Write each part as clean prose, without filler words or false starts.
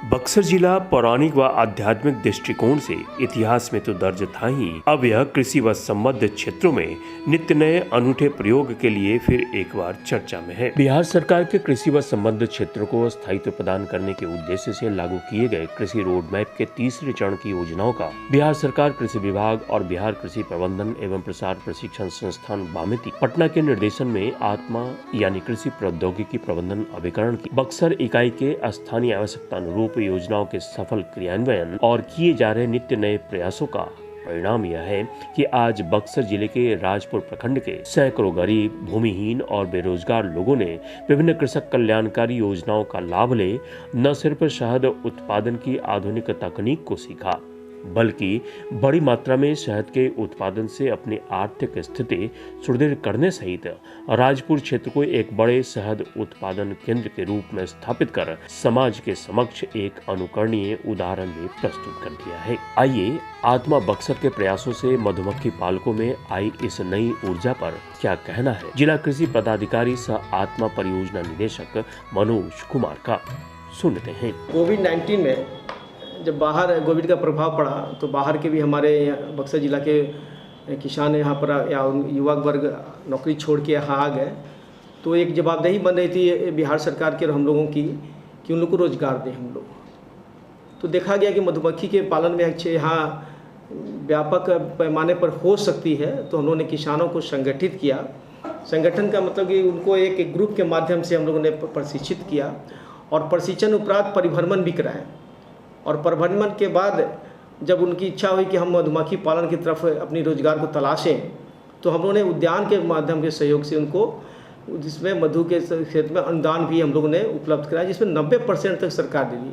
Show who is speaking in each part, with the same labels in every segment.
Speaker 1: बक्सर जिला पौराणिक व आध्यात्मिक दृष्टिकोण से इतिहास में तो दर्ज था ही, अब यह कृषि व संबद्ध क्षेत्रों में नित्य नए अनूठे प्रयोग के लिए फिर एक बार चर्चा में है। बिहार सरकार के कृषि व संबद्ध क्षेत्रों को स्थायित्व प्रदान करने के उद्देश्य से लागू किए गए कृषि रोड मैप के तीसरे चरण की योजनाओं का बिहार सरकार कृषि विभाग और बिहार कृषि प्रबंधन एवं प्रसार प्रशिक्षण संस्थान बामेती पटना के निर्देशन में आत्मा यानी कृषि प्रौद्योगिकी प्रबंधन अभिकरण की बक्सर इकाई के स्थानीय आवश्यकता अनुरूप योजनाओं के सफल क्रियान्वयन और किए जा रहे नित्य नए प्रयासों का परिणाम यह है कि आज बक्सर जिले के राजपुर प्रखंड के सैकड़ों गरीब, भूमिहीन और बेरोजगार लोगों ने विभिन्न कृषक कल्याणकारी योजनाओं का लाभ ले न सिर्फ शहद उत्पादन की आधुनिक तकनीक को सीखा, बल्कि बड़ी मात्रा में शहद के उत्पादन से अपनी आर्थिक स्थिति सुदृढ़ करने सहित राजपुर क्षेत्र को एक बड़े शहद उत्पादन केंद्र के रूप में स्थापित कर समाज के समक्ष एक अनुकरणीय उदाहरण भी प्रस्तुत कर दिया है। आइए आत्मा बक्सर के प्रयासों से मधुमक्खी पालकों में आई इस नई ऊर्जा पर क्या कहना है जिला कृषि पदाधिकारी सह आत्मा परियोजना निदेशक मनोज कुमार का, सुनते हैं।
Speaker 2: कोविड-19 में जब बाहर कोविड का प्रभाव पड़ा तो बाहर के भी हमारे बक्सर जिला के किसान यहाँ पर या युवा वर्ग नौकरी छोड़ के यहाँ आ गए, तो एक जवाबदेही बन रही थी बिहार सरकार के और हम लोगों की कि उन लोग को रोज़गार दें हम लोग। तो देखा गया कि मधुमक्खी के पालन में अच्छे यहाँ व्यापक पैमाने पर हो सकती है, तो हम लोगों ने किसानों को संगठित किया। संगठन का मतलब कि उनको एक ग्रुप के माध्यम से हम लोगों ने प्रशिक्षित किया और प्रशिक्षण उपरांत परिभ्रमण भी कराए और परिभ्रमण के बाद जब उनकी इच्छा हुई कि हम मधुमक्खी पालन की तरफ अपनी रोजगार को तलाशें, तो हम लोगों ने उद्यान के माध्यम के सहयोग से उनको जिसमें मधु के क्षेत्र में अनुदान भी हम लोगों ने उपलब्ध कराया, जिसमें 90% तक सरकार दे दी।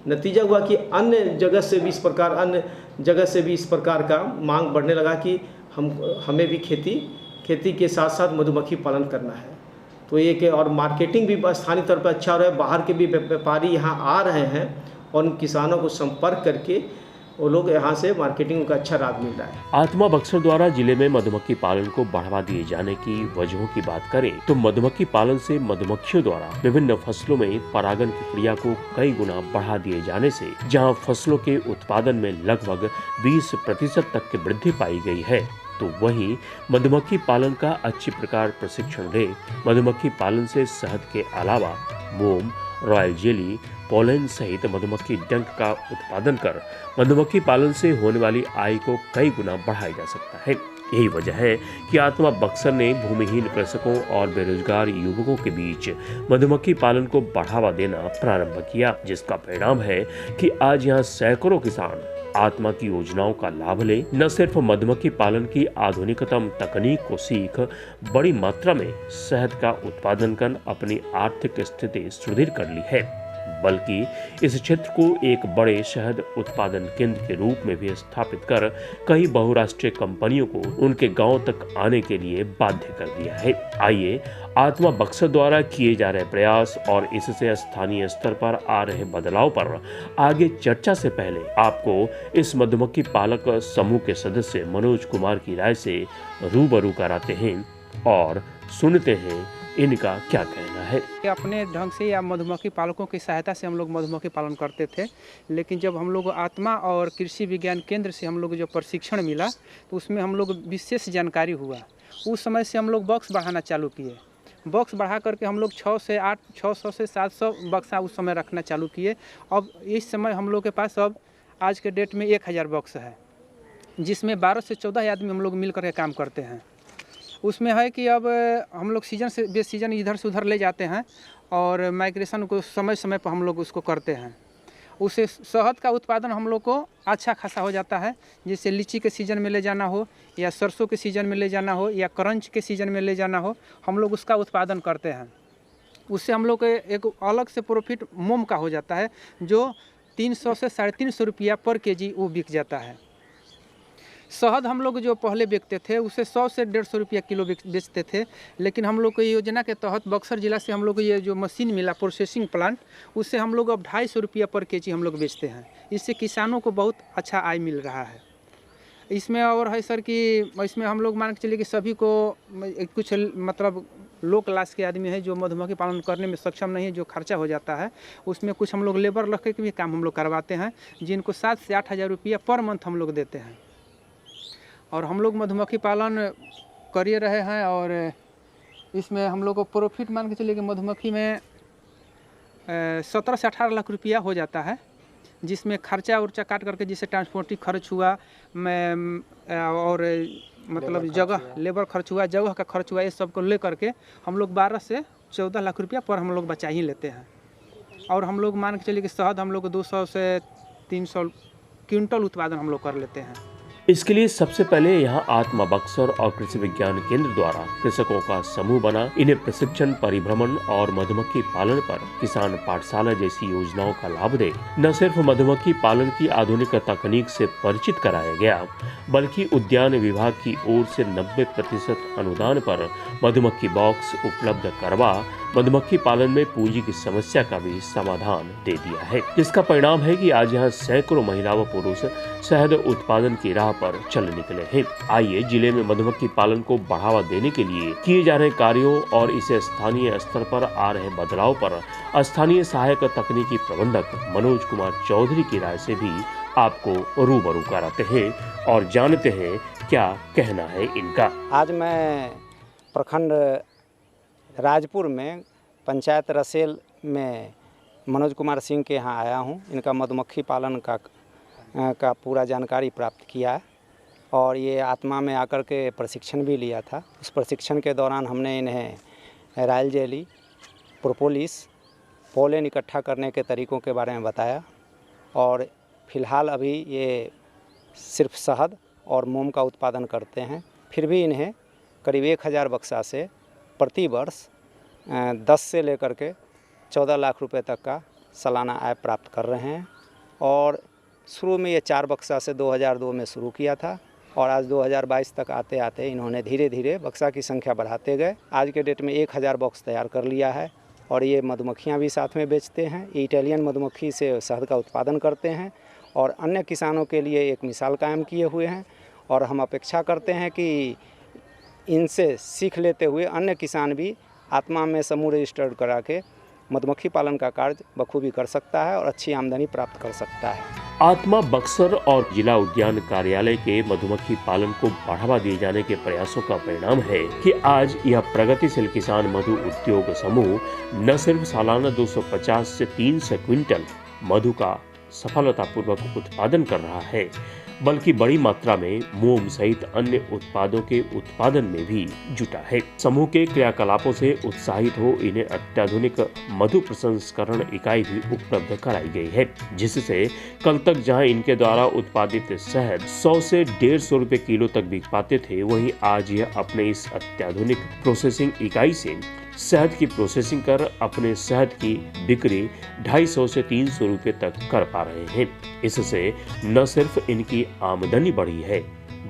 Speaker 2: नतीजा हुआ कि अन्य जगह से भी इस प्रकार का मांग बढ़ने लगा कि हमें भी खेती के साथ साथ मधुमक्खी पालन करना है। तो एक और मार्केटिंग भी स्थानीय तौर पर अच्छा हो रहा है, बाहर के भी व्यापारी यहाँ आ रहे हैं और उन किसानों को संपर्क करके वो लोग यहाँ से मार्केटिंग का अच्छा लाभ मिल रहा है।
Speaker 1: आत्मा बक्सर द्वारा जिले में मधुमक्खी पालन को बढ़ावा दिए जाने की वजहों की बात करें तो मधुमक्खी पालन से मधुमक्खियों द्वारा विभिन्न फसलों में परागन की क्रिया को कई गुना बढ़ा दिए जाने से जहाँ फसलों के उत्पादन में लगभग 20% तक की वृद्धि पाई गई है, तो वहीं मधुमक्खी पालन का अच्छी प्रकार प्रशिक्षण ले मधुमक्खी पालन से शहद के अलावा मोम, रॉयल जेली, पोलन सहित मधुमक्खी डंक का उत्पादन कर मधुमक्खी पालन से होने वाली आय को कई गुना बढ़ाया जा सकता है। यही वजह है कि आत्मा बक्सर ने भूमिहीन कृषकों और बेरोजगार युवकों के बीच मधुमक्खी पालन को बढ़ावा देना प्रारंभ किया, जिसका परिणाम है कि आज यहाँ सैकड़ों किसान आत्मा की योजनाओं का लाभ ले न सिर्फ मधुमक्खी पालन की आधुनिकतम तकनीक को सीख बड़ी मात्रा में शहद का उत्पादन कर अपनी आर्थिक स्थिति सुदृढ़ कर ली है, बल्कि इस क्षेत्र को एक बड़े शहद उत्पादन केंद्र के रूप में भी स्थापित कर कई बहुराष्ट्रीय कंपनियों को उनके गांव तक आने के लिए बाध्य कर दिया है। आइए आत्मा बक्सर द्वारा किए जा रहे प्रयास और इससे स्थानीय स्तर पर आ रहे बदलाव पर आगे चर्चा से पहले आपको इस मधुमक्खी पालक समूह के सदस्य मनोज कुमार की राय से रूबरू कराते हैं और सुनते हैं इनका क्या कहना है।
Speaker 3: अपने ढंग से या मधुमक्खी पालकों की सहायता से हम लोग मधुमक्खी पालन करते थे, लेकिन जब हम लोग आत्मा और कृषि विज्ञान केंद्र से हम लोग जो प्रशिक्षण मिला तो उसमें हम लोग विशेष जानकारी हुआ। उस समय से हम लोग बॉक्स बढ़ाना चालू किए। बॉक्स बढ़ा करके हम लोग 600 से 700 बक्सा उस समय रखना चालू किए। अब इस समय हम लोग के पास अब आज के डेट में 1000 बॉक्स है, जिसमें 12 से 14 आदमी हम लोग मिल करके काम करते हैं। उसमें है कि अब हम लोग सीजन से बेसीजन इधर से उधर ले जाते हैं और माइग्रेशन को समय समय पर हम लोग उसको करते हैं। उससे शहद का उत्पादन हम लोग को अच्छा खासा हो जाता है। जैसे लीची के सीज़न में ले जाना हो या सरसों के सीज़न में ले जाना हो या करंच के सीज़न में ले जाना हो, हम लोग उसका उत्पादन करते हैं। उससे हम लोग एक अलग से प्रॉफिट मोम का हो जाता है, जो 300 से 350 रुपया पर केजी वो बिक जाता है। शहद हम लोग जो पहले बेचते थे उसे 100 से 150 रुपया किलो बेचते थे, लेकिन हम लोग को योजना के तहत बक्सर जिला से हम लोग को ये जो मशीन मिला प्रोसेसिंग प्लांट, उससे हम लोग अब 250 रुपया पर केजी हम लोग बेचते हैं। इससे किसानों को बहुत अच्छा आय मिल रहा है। इसमें और है सर कि इसमें हम लोग मान के चलिए कि सभी को कुछ मतलब लो क्लास के आदमी है जो मधुमक्खी पालन करने में सक्षम नहीं है, जो खर्चा हो जाता है उसमें कुछ हम लोग लेबर रख के भी काम हम लोग करवाते हैं, जिनको 7 से 8 हज़ार रुपया पर मंथ हम लोग देते हैं। और हम लोग मधुमक्खी पालन कर रहे हैं और इसमें हम लोग को प्रॉफिट मान के चलिए कि मधुमक्खी में 17 से 18 लाख रुपया हो जाता है, जिसमें खर्चा उर्चा काट करके जैसे ट्रांसपोर्टिंग खर्च हुआ और मतलब जगह लेबर खर्च हुआ, जगह का खर्च हुआ, ये सब को ले करके हम लोग 12 से 14 लाख रुपया पर हम लोग बचा ही लेते हैं। और हम लोग मान के चलिए कि शहद हम लोग 200 से 300 क्विंटल उत्पादन हम लोग कर लेते हैं।
Speaker 1: इसके लिए सबसे पहले यहाँ आत्मा बक्सर और कृषि विज्ञान केंद्र द्वारा कृषकों का समूह बना, इन्हें प्रशिक्षण, परिभ्रमण और मधुमक्खी पालन पर किसान पाठशाला जैसी योजनाओं का लाभ दे। न सिर्फ मधुमक्खी पालन की आधुनिक तकनीक से परिचित कराया गया, बल्कि उद्यान विभाग की ओर से 90% अनुदान पर मधुमक्खी बॉक्स उपलब्ध करवा मधुमक्खी पालन में पूंजी की समस्या का भी समाधान दे दिया है, जिसका परिणाम है कि आज यहाँ सैकड़ों महिला व पुरुष शहद उत्पादन की राह पर चल निकले हैं। आइए जिले में मधुमक्खी पालन को बढ़ावा देने के लिए किए जा रहे कार्यों और इसे स्थानीय स्तर पर आ रहे बदलाव पर स्थानीय सहायक तकनीकी प्रबंधक मनोज कुमार चौधरी की राय से भी आपको रूबरू कराते हैं और जानते हैं क्या कहना है इनका।
Speaker 4: आज मैं प्रखंड राजपुर में पंचायत रसेल में मनोज कुमार सिंह के यहाँ आया हूँ। इनका मधुमक्खी पालन का पूरा जानकारी प्राप्त किया है और ये आत्मा में आकर के प्रशिक्षण भी लिया था। उस प्रशिक्षण के दौरान हमने इन्हें रायल जेली, प्रोपोलिस, पोलेन इकट्ठा करने के तरीक़ों के बारे में बताया और फ़िलहाल अभी ये सिर्फ शहद और मोम का उत्पादन करते हैं। फिर भी इन्हें करीब 1000 बक्सा से प्रति वर्ष 10 से लेकर के 14 लाख रुपए तक का सालाना आय प्राप्त कर रहे हैं। और शुरू में ये 4 बक्सा से 2002 में शुरू किया था और आज 2022 तक आते आते इन्होंने धीरे धीरे बक्सा की संख्या बढ़ाते गए। आज के डेट में 1000 बॉक्स तैयार कर लिया है और ये मधुमक्खियाँ भी साथ में बेचते हैं। इटालियन मधुमक्खी से शहद का उत्पादन करते हैं और अन्य किसानों के लिए एक मिसाल कायम किए हुए हैं और हम अपेक्षा करते हैं कि इनसे सीख लेते हुए अन्य किसान भी आत्मा में समूह रजिस्टर्ड करा के मधुमक्खी पालन का कार्य बखूबी कर सकता है और अच्छी आमदनी प्राप्त कर सकता है।
Speaker 1: आत्मा बक्सर और जिला उद्यान कार्यालय के मधुमक्खी पालन को बढ़ावा दिए जाने के प्रयासों का परिणाम है कि आज यह प्रगतिशील किसान मधु उद्योग समूह न सिर्फ सालाना 250 से 300 क्विंटल मधु का सफलतापूर्वक उत्पादन कर रहा है, बल्कि बड़ी मात्रा में मोम सहित अन्य उत्पादों के उत्पादन में भी जुटा है। समूह के क्रियाकलापों से उत्साहित हो इन्हें अत्याधुनिक मधु प्रसंस्करण इकाई भी उपलब्ध कराई गई है, जिससे कल तक जहां इनके द्वारा उत्पादित शहद 100 से 150 रुपए किलो तक बिक पाते थे, वहीं आज यह अपने इस अत्याधुनिक प्रोसेसिंग इकाई से शहद की प्रोसेसिंग कर अपने शहद की बिक्री 250 से 300 रुपए तक कर पा रहे हैं। इससे न सिर्फ इनकी आमदनी बढ़ी है,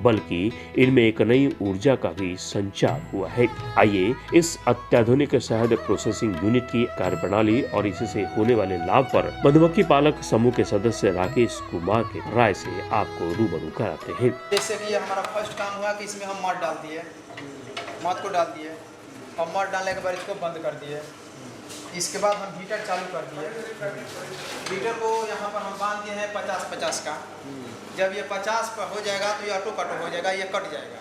Speaker 1: बल्कि इनमें एक नई ऊर्जा का भी संचार हुआ है। आइए इस अत्याधुनिक शहद प्रोसेसिंग यूनिट की कार्यप्रणाली और इससे होने वाले लाभ पर मधुमक्खी पालक समूह के सदस्य राकेश कुमार के राय से आपको रूबरू कराते हैं।
Speaker 5: जैसे कि हमारा फर्स्ट काम हुआ कि इसमें हम मध डाल दिए, मध को डाल दिए और मध डालने के बाद इसको बंद कर दिए। इसके बाद हम हीटर चालू कर दिए। हीटर को यहाँ पर हम बांध दिए हैं 50-50 का। जब ये 50 पर हो जाएगा तो ये ऑटो कट हो जाएगा, ये कट जाएगा।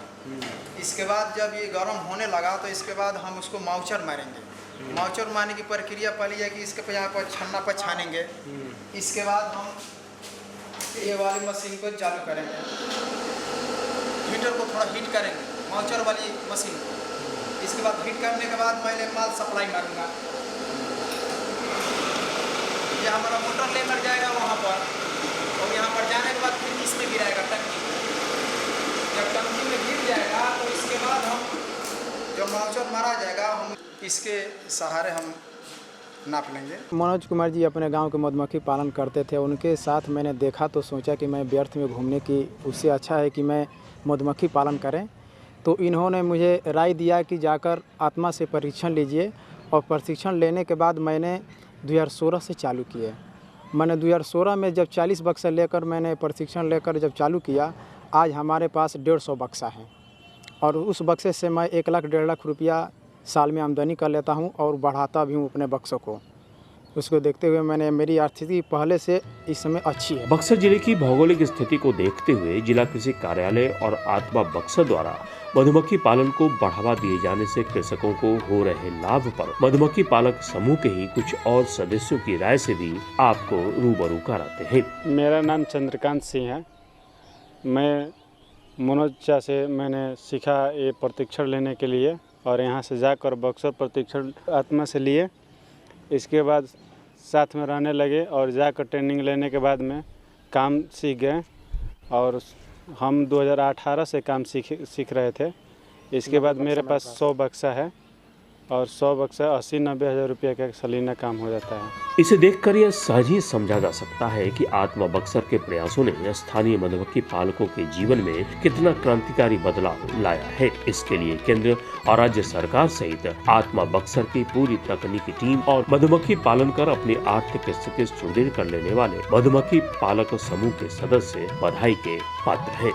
Speaker 5: इसके बाद जब ये गर्म होने लगा तो इसके बाद हम उसको माउचर मारेंगे। माउचर मारने की प्रक्रिया पहली है कि इसके यहाँ पर छन्ना पर छानेंगे। इसके बाद हम ये वाली मशीन को चालू करेंगे, हीटर को थोड़ा हीट करेंगे, माउचर वाली मशीन को। इसके बाद हीट करने के बाद मैं माल सप्लाई मारूंगा। ये हमारा मोटर लेकर जाएगा वहाँ पर और यहाँ पर जाने के बाद फिर इसमें गिराएगा टंकी। जब टंकी में गिर जाएगा तो इसके बाद हम जो माउचर मारा जाएगा हम इसके सहारे हम नाप लेंगे।
Speaker 6: मनोज कुमार जी अपने गांव के मधुमक्खी पालन करते थे, उनके साथ मैंने देखा तो सोचा कि मैं व्यर्थ में घूमने की उससे अच्छा है कि मैं मधुमक्खी पालन करें। तो इन्होंने मुझे राय दिया कि जाकर आत्मा से प्रशिक्षण लीजिए और प्रशिक्षण लेने के बाद मैंने 2016 से चालू किए। मैंने 2016 में जब 40 बक्सा लेकर मैंने प्रशिक्षण लेकर जब चालू किया, आज हमारे पास 150 बक्सा है और उस बक्से से मैं 1 लाख 1.5 लाख रुपया साल में आमदनी कर लेता हूँ और बढ़ाता भी हूँ अपने बक्सों को। उसको देखते हुए मेरी आर्थिक स्थिति पहले से इस समय अच्छी है।
Speaker 1: बक्सर जिले की भौगोलिक स्थिति को देखते हुए जिला कृषि कार्यालय और आत्मा बक्सर द्वारा मधुमक्खी पालन को बढ़ावा दिए जाने से कृषकों को हो रहे लाभ पर मधुमक्खी पालक समूह के ही कुछ और सदस्यों की राय से भी आपको रूबरू कराते हैं।
Speaker 7: मेरा नाम चंद्रकांत सिंह है। मैं मनोज चा से मैंने सीखा ये प्रशिक्षण लेने के लिए और यहाँ से जाकर बक्सर प्रशिक्षण आत्मा से लिए। इसके बाद साथ में रहने लगे और जाकर ट्रेनिंग लेने के बाद में काम सीख गए और हम 2018 से काम सीख रहे थे। इसके बाद मेरे पास 100 बक्सा है और 100 बक्सा 80-90 हज़ार रुपये का सालाना काम हो जाता है।
Speaker 1: इसे देखकर यह सहज ही समझा जा सकता है कि आत्मा बक्सर के प्रयासों ने स्थानीय मधुमक्खी पालकों के जीवन में कितना क्रांतिकारी बदलाव लाया है। इसके लिए केंद्र और राज्य सरकार सहित आत्मा बक्सर की पूरी तकनीकी टीम और मधुमक्खी पालन कर अपनी आर्थिक स्थिति सुदृढ़ कर लेने वाले मधुमक्खी पालक समूह के सदस्य बधाई के पात्र हैं।